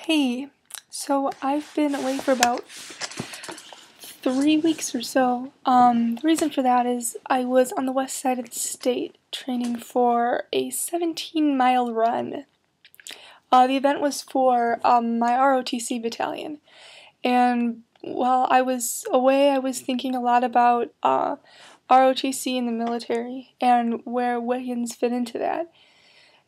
Hey, so I've been away for about 3 weeks or so. The reason for that is I was on the west side of the state training for a 17-mile run. The event was for my ROTC battalion, and while I was away, I was thinking a lot about ROTC in the military and where Wiccans fit into that.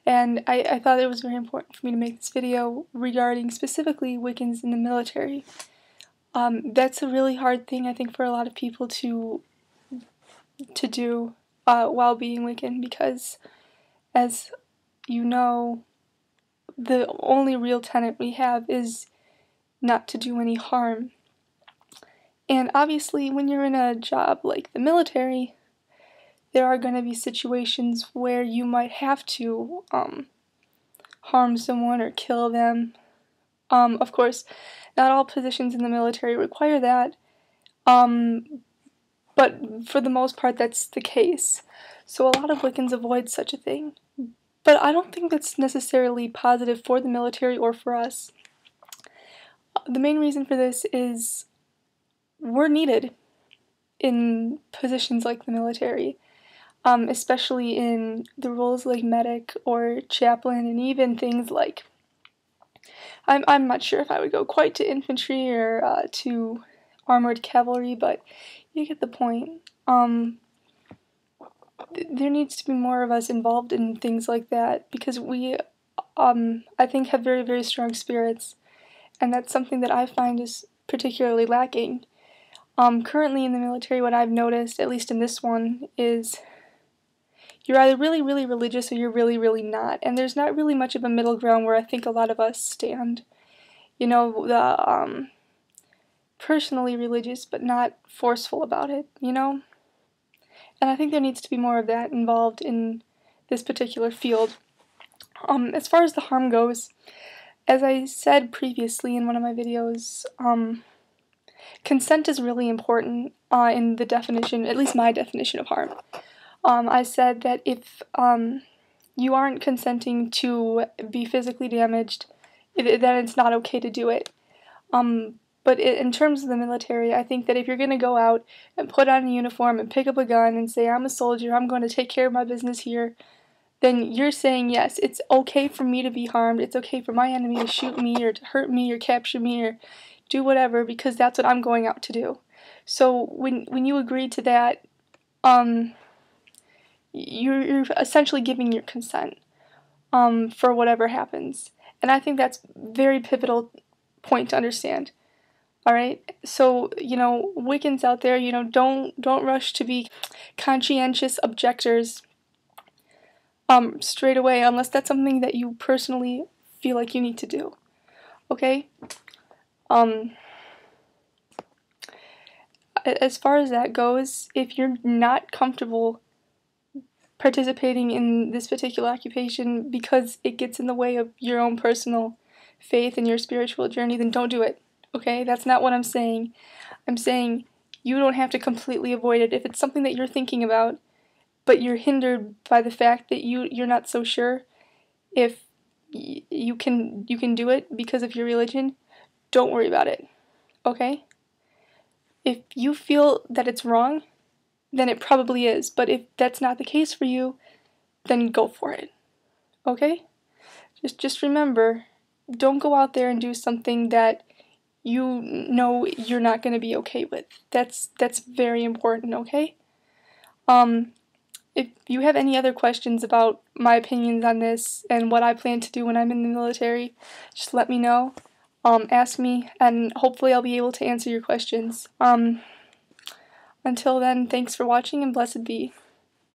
And I thought it was very important for me to make this video regarding specifically Wiccans in the military. That's a really hard thing, I think, for a lot of people to do while being Wiccan, because, as you know, the only real tenet we have is not to do any harm. And obviously, when you're in a job like the military, there are going to be situations where you might have to harm someone or kill them. Of course, not all positions in the military require that, but for the most part that's the case. So a lot of Wiccans avoid such a thing. But I don't think that's necessarily positive for the military or for us. The main reason for this is we're needed in positions like the military. Especially in the roles like medic or chaplain, and even things like, I'm not sure if I would go quite to infantry or to armored cavalry, but you get the point. There needs to be more of us involved in things like that, because we, I think, have very, very strong spirits, and that's something that I find is particularly lacking. Currently in the military, what I've noticed, at least in this one, is you're either really, really religious or you're really, really not. And there's not really much of a middle ground where I think a lot of us stand. You know, the personally religious but not forceful about it, you know? And I think there needs to be more of that involved in this particular field. As far as the harm goes, as I said previously in one of my videos, consent is really important in the definition, at least my definition of harm. I said that if you aren't consenting to be physically damaged, then it's not okay to do it. But in terms of the military, I think that if you're going to go out and put on a uniform and pick up a gun and say, I'm a soldier, I'm going to take care of my business here, then you're saying, yes, it's okay for me to be harmed, it's okay for my enemy to shoot me or to hurt me or capture me or do whatever, because that's what I'm going out to do. So when you agree to that, you're essentially giving your consent for whatever happens. And I think that's a very pivotal point to understand. Alright? So, you know, Wiccans out there, you know, don't rush to be conscientious objectors straight away, unless that's something that you personally feel like you need to do. Okay? As far as that goes, if you're not comfortable participating in this particular occupation because it gets in the way of your own personal faith and your spiritual journey, then don't do it, okay? That's not what I'm saying. I'm saying you don't have to completely avoid it. If it's something that you're thinking about, but you're hindered by the fact that you're not so sure if you can do it because of your religion, don't worry about it, okay? If you feel that it's wrong, then it probably is. But if that's not the case for you, then go for it. Okay? Just remember, don't go out there and do something that you know you're not going to be okay with. That's very important, okay? If you have any other questions about my opinions on this and what I plan to do when I'm in the military, just let me know. Ask me, and hopefully I'll be able to answer your questions. Until then, thanks for watching, and blessed be.